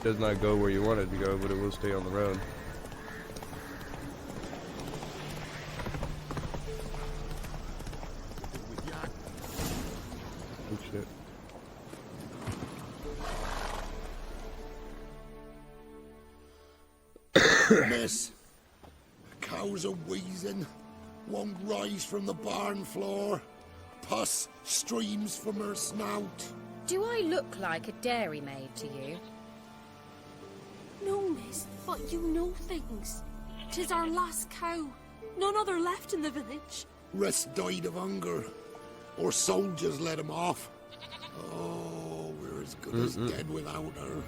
does not go where you want it to go, but it will stay on the road. Oh shit. Miss, the cows are wheezing, won't rise from the barn floor. Pus streams from her snout. Do I look like a dairymaid to you? No, miss, but you know things. 'Tis our last cow. None other left in the village. Rest died of hunger, or soldiers let him off. Oh, we're as good as dead without her.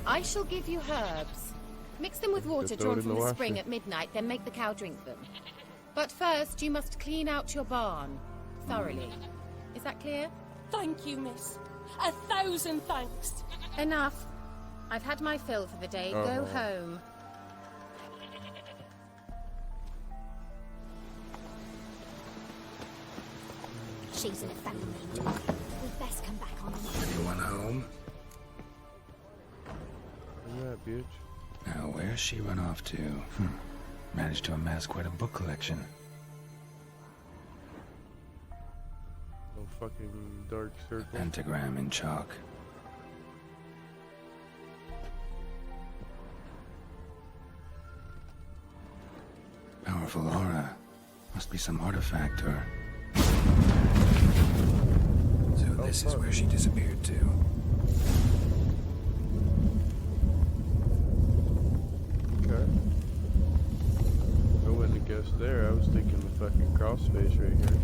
I shall give you herbs. Mix them with water Just throw it drawn in from the the spring washer. at midnight, then make the cow drink them. But first, you must clean out your barn thoroughly. Is that clear? Thank you, miss. 1,000 thanks. Enough. I've had my fill for the day. Go home. She's in a family. We'd best come back on the Anyone home? Look at that, bitch. Now, where's she run off to? Managed to amass quite a book collection. No fucking dark circle. Pentagram in chalk. Powerful aura. Must be some artifact or... So this is where she disappeared to. Okay. I wouldn't have guessed there. I was thinking the fucking crossface right here.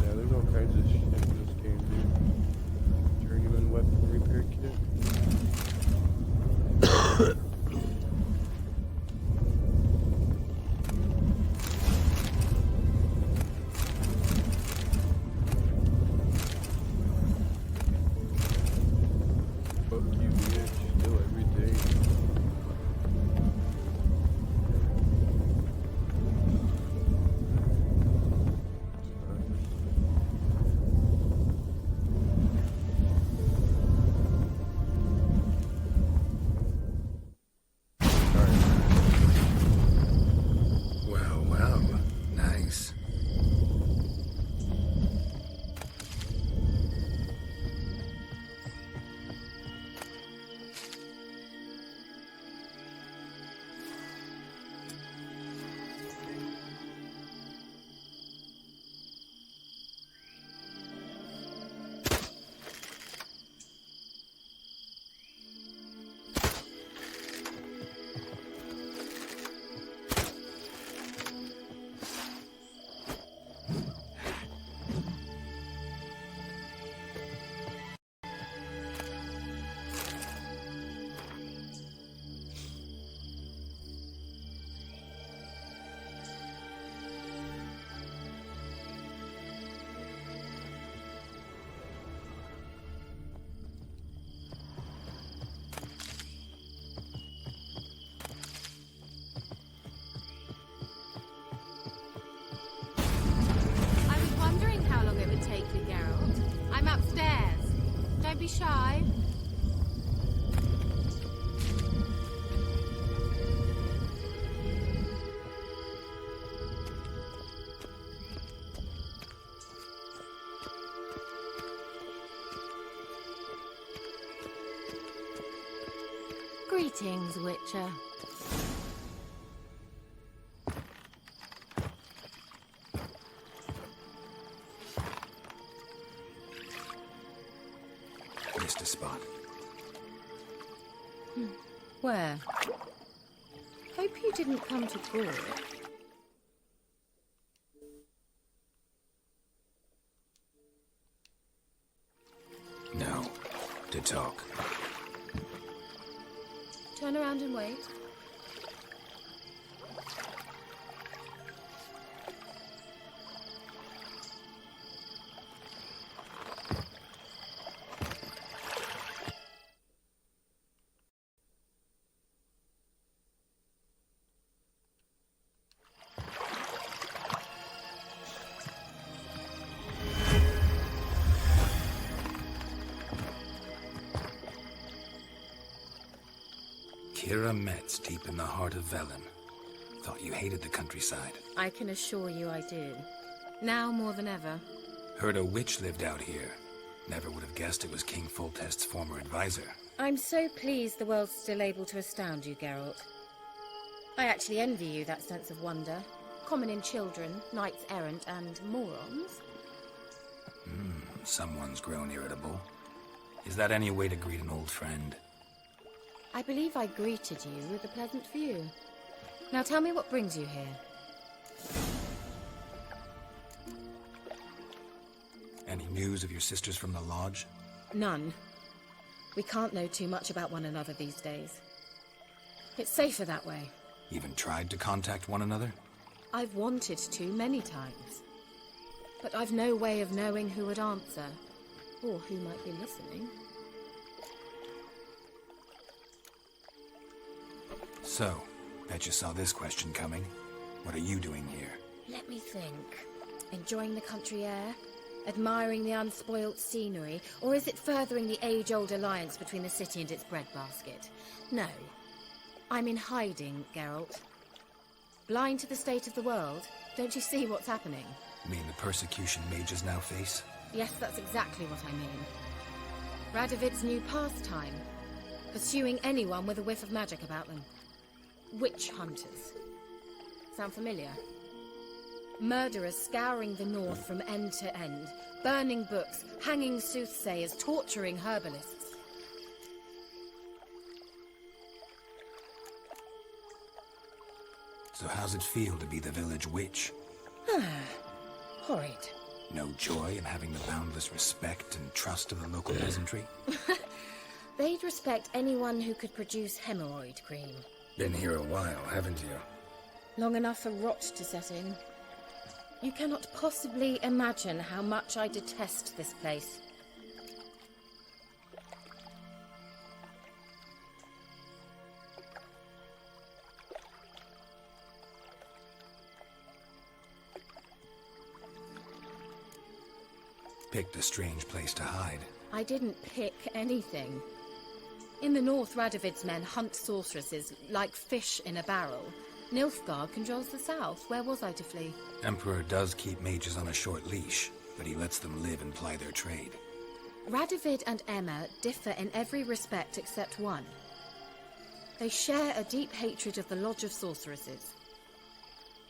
Yeah, there's all kinds of shit in this game, dude. Journeyman weapon repair kit. Fuck you, bitch. Still every day. Well, well. Nice. I was wondering how long it would take you, Geralt. I'm upstairs. Don't be shy. Greetings, Witcher. Missed a spot. Where? Hope you didn't come to Gore. No. To talk. Turn around and wait. Kira Metz, deep in the heart of Velen. Thought you hated the countryside. I can assure you I do. Now more than ever. Heard a witch lived out here. Never would have guessed it was King Foltest's former advisor. I'm so pleased the world's still able to astound you, Geralt. I actually envy you that sense of wonder. Common in children, knights errant, and morons. Someone's grown irritable. Is that any way to greet an old friend? I believe I greeted you with a pleasant view. Now tell me what brings you here. Any news of your sisters from the lodge? None. We can't know too much about one another these days. It's safer that way. Even tried to contact one another? I've wanted to many times. But I've no way of knowing who would answer, or who might be listening. So, bet you saw this question coming. What are you doing here? Let me think. Enjoying the country air? Admiring the unspoilt scenery? Or is it furthering the age-old alliance between the city and its breadbasket? No. I'm in hiding, Geralt. Blind to the state of the world? Don't you see what's happening? You mean the persecution mages now face? Yes, that's exactly what I mean. Radovid's new pastime. Pursuing anyone with a whiff of magic about them. Witch hunters. Sound familiar? Murderers scouring the north from end to end, burning books, hanging soothsayers, torturing herbalists. So how's it feel to be the village witch? Horrid. No joy in having the boundless respect and trust of the local peasantry? They'd respect anyone who could produce hemorrhoid cream. Been here a while, haven't you? Long enough for rot to set in. You cannot possibly imagine how much I detest this place. Picked a strange place to hide. I didn't pick anything. In the north, Radovid's men hunt sorceresses like fish in a barrel. Nilfgaard controls the south. Where was I to flee? Emperor does keep mages on a short leash, but he lets them live and ply their trade. Radovid and Emma differ in every respect except one. They share a deep hatred of the Lodge of Sorceresses.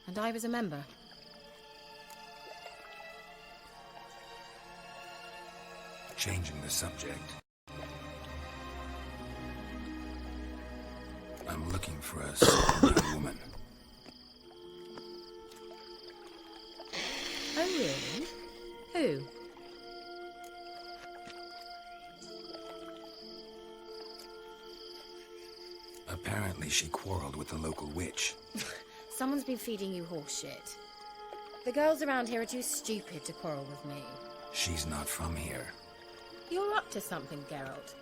And I was a member. Changing the subject. I'm looking for a certain young woman. Oh, really? Who? Apparently she quarreled with the local witch. Someone's been feeding you horseshit. The girls around here are too stupid to quarrel with me. She's not from here. You're up to something, Geralt.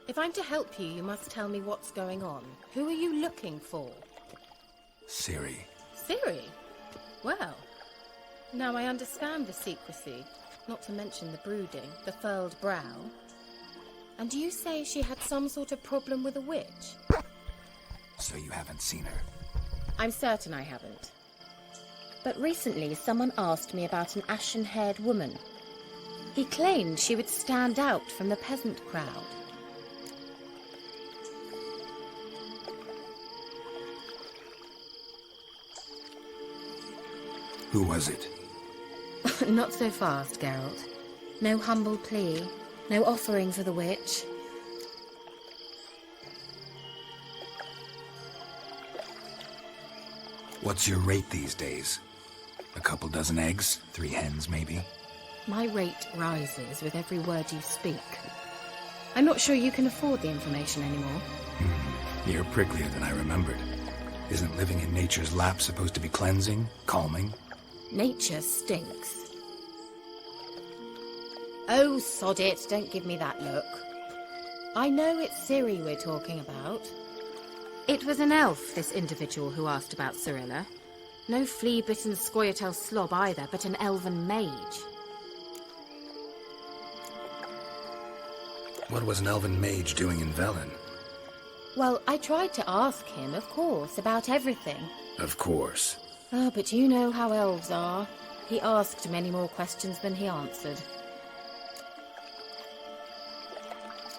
If I'm to help you, you must tell me what's going on. Who are you looking for? Ciri. Ciri? Well, now I understand the secrecy, not to mention the brooding, the furled brow. And you say she had some sort of problem with a witch? So you haven't seen her? I'm certain I haven't. But recently someone asked me about an ashen-haired woman. He claimed she would stand out from the peasant crowd. Who was it? Not so fast, Geralt. No humble plea, no offering for the witch. What's your rate these days? A couple dozen eggs? 3 hens, maybe? My rate rises with every word you speak. I'm not sure you can afford the information anymore. You're pricklier than I remembered. Isn't living in nature's lap supposed to be cleansing, calming? Nature stinks. Oh, sod it, don't give me that look. I know it's Ciri we're talking about. It was an elf, this individual who asked about Cirilla. No flea-bitten Scoia'tael slob either, but an elven mage. What was an elven mage doing in Velen? Well, I tried to ask him, of course, about everything. Of course. Oh, but you know how elves are. He asked many more questions than he answered.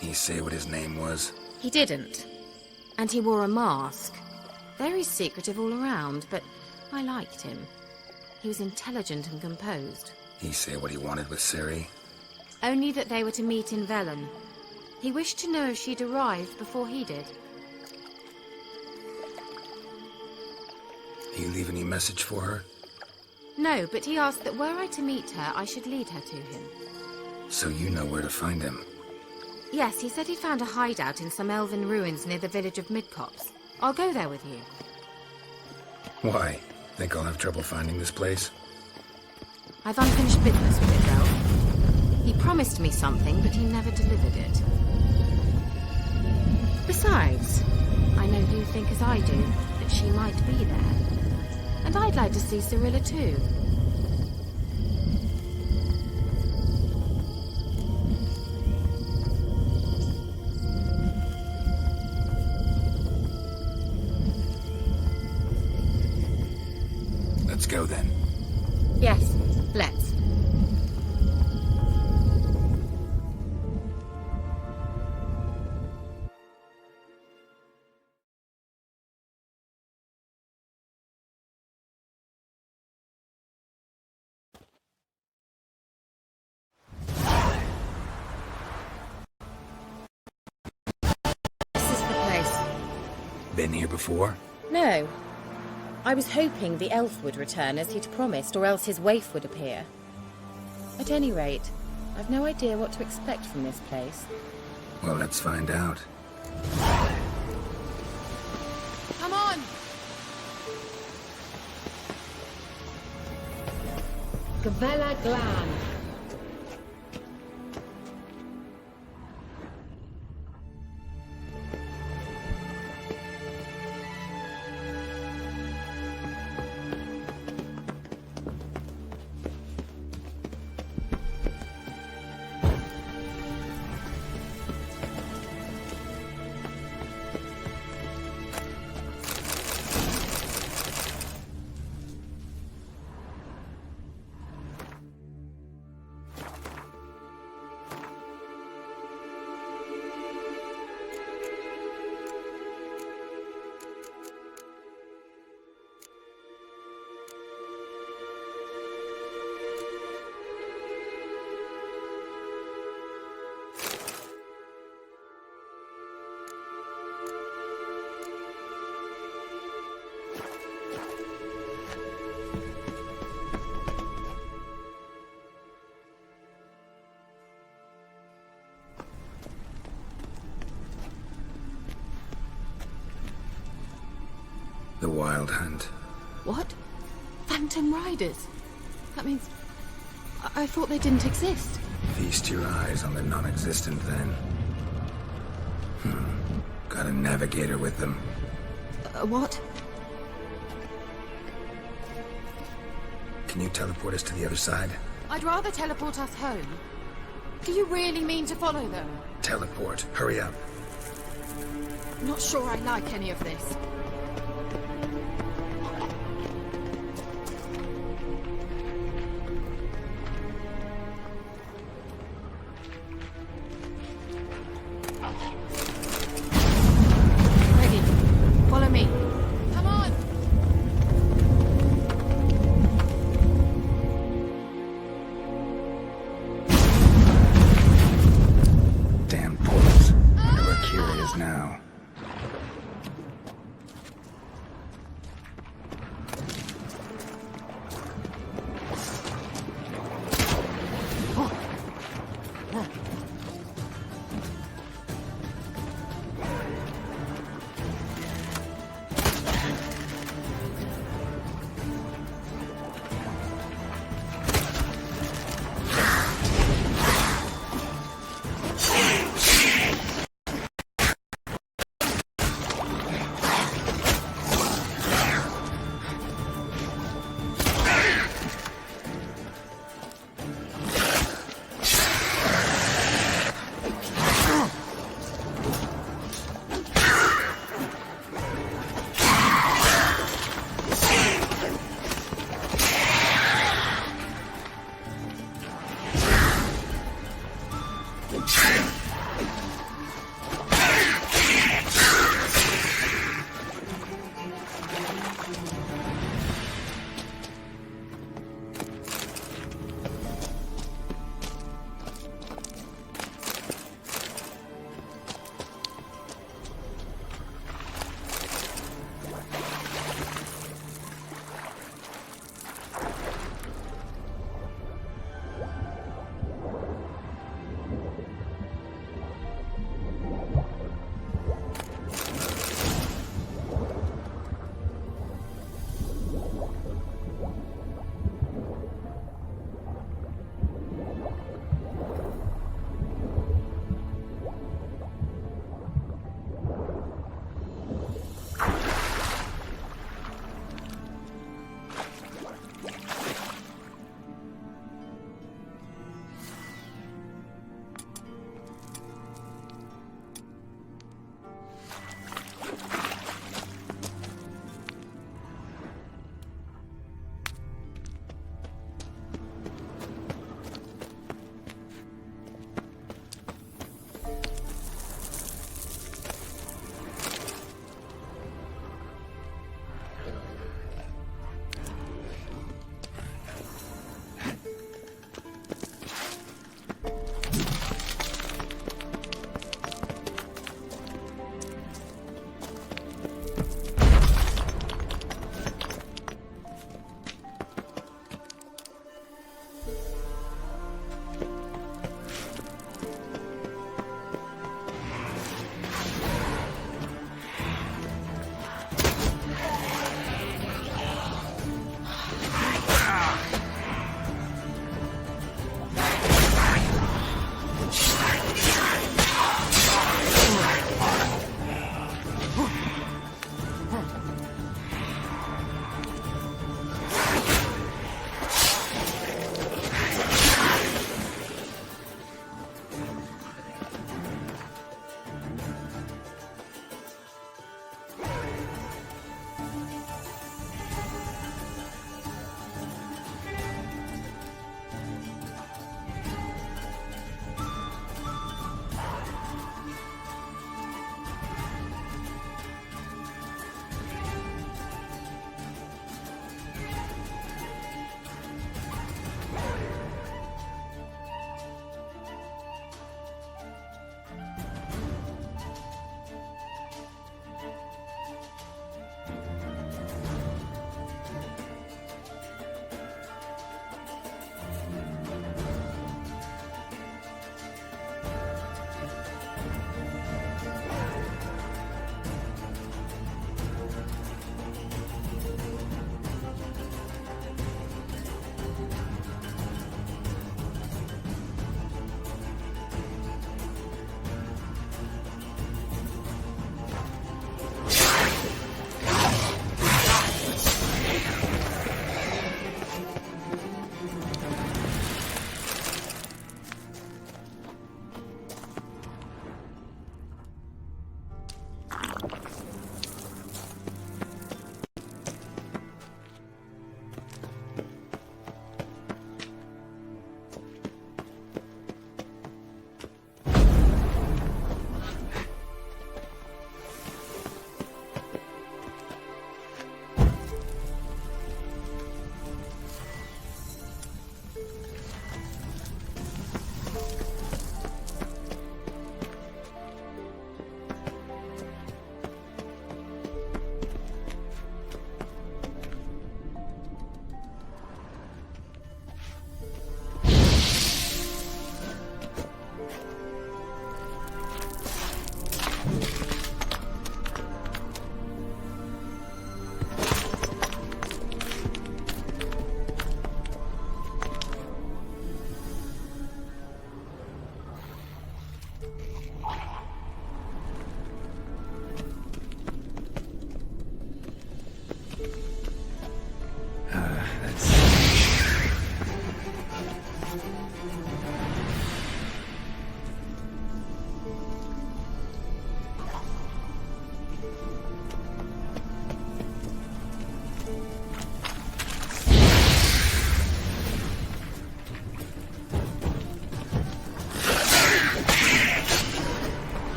He say what his name was? He didn't. And he wore a mask. Very secretive all around, but I liked him. He was intelligent and composed. He say what he wanted with Ciri? Only that they were to meet in Velen. He wished to know if she'd arrived before he did. He leave any message for her? No, but he asked that were I to meet her, I should lead her to him. So you know where to find him? Yes, he said he found a hideout in some elven ruins near the village of Midcopse. I'll go there with you. Why? Think I'll have trouble finding this place? I've unfinished business with it, though. He promised me something, but he never delivered it. Besides, I know you think as I do, that she might be there. And I'd like to see Cirilla too. Let's go then. Yes, let's. This is the place. Been here before? No. I was hoping the elf would return as he'd promised, or else his waif would appear. At any rate, I've no idea what to expect from this place. Well, let's find out. Come on! Gavella Glan. The Wild Hunt. What? Phantom Riders? That means... I thought they didn't exist. Feast your eyes on the non-existent then. Got a navigator with them. What? Can you teleport us to the other side? I'd rather teleport us home. Do you really mean to follow them? Teleport. Hurry up. Not sure I like any of this. Ready. Follow me. Come on! Damn portals. Wonder where Kira is now.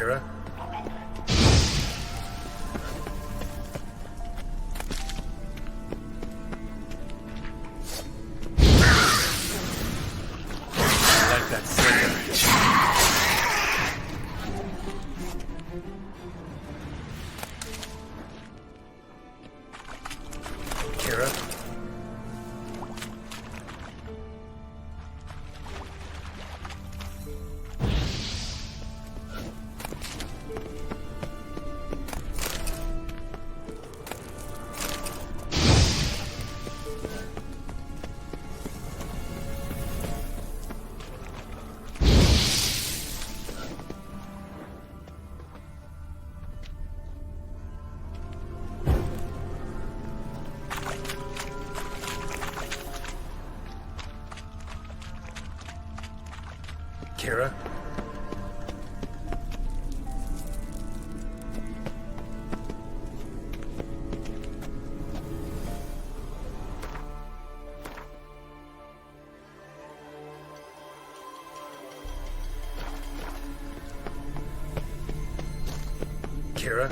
Kira? I like that slinger. Kira? Kira? Kira?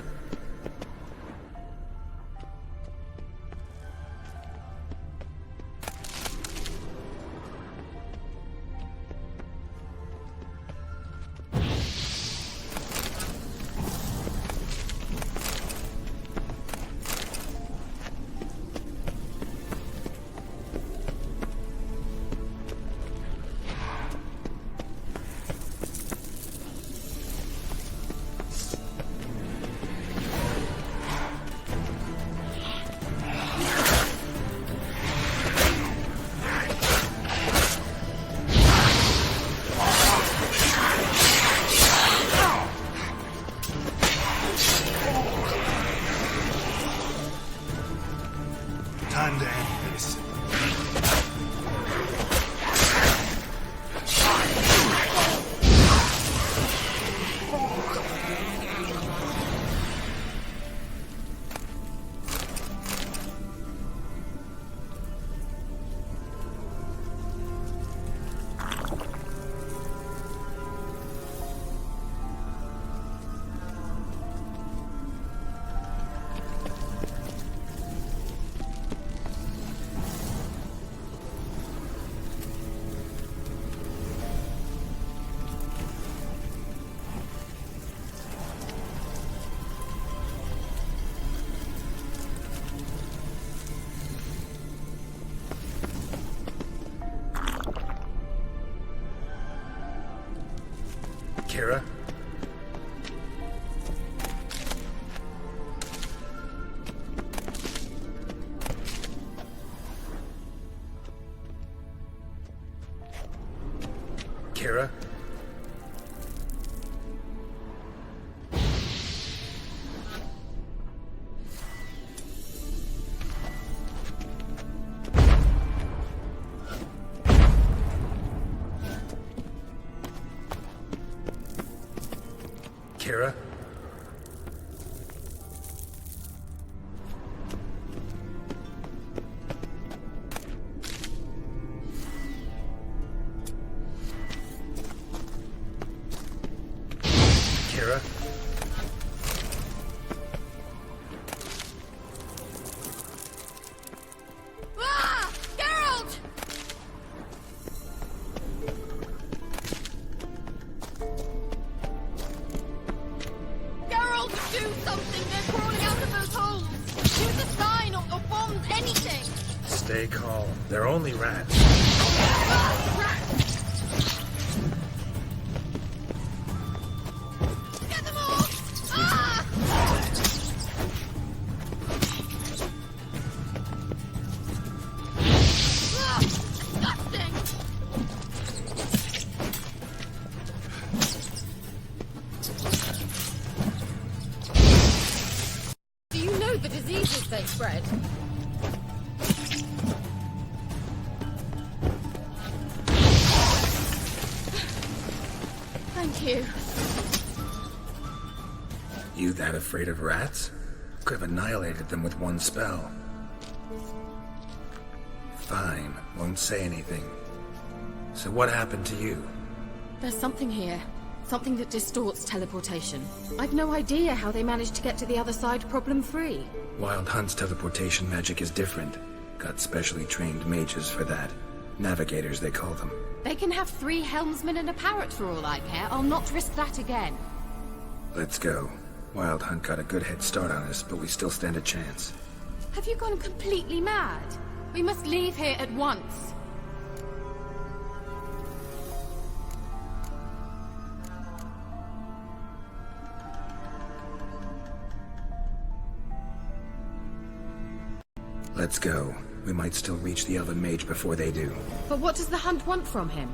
Time to end this. Kira? Kira? Kira? Kira? Ah! Geralt! Geralt, do something! They're crawling out of those holes! Use a sign or bombs, anything! Stay calm. They're only rats. Ah! Rats! Get them all! Ah! Ah! Disgusting! Do you know the diseases they spread? Thank you. You that afraid of rats? Could have annihilated them with one spell. Fine, won't say anything. So what happened to you? There's something here. Something that distorts teleportation. I've no idea how they managed to get to the other side problem-free. Wild Hunt's teleportation magic is different. Got specially trained mages for that. Navigators, they call them. They can have 3 helmsmen and a parrot for all I care. I'll not risk that again. Let's go. Wild Hunt got a good head start on us, but we still stand a chance. Have you gone completely mad? We must leave here at once. Let's go. We might still reach the Elven Mage before they do. But what does the Hunt want from him?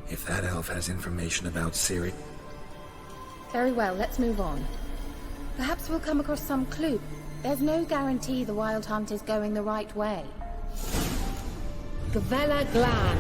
If that elf has information about Ciri... Very well, let's move on. Perhaps we'll come across some clue. There's no guarantee the Wild Hunt is going the right way. Gavella Glan.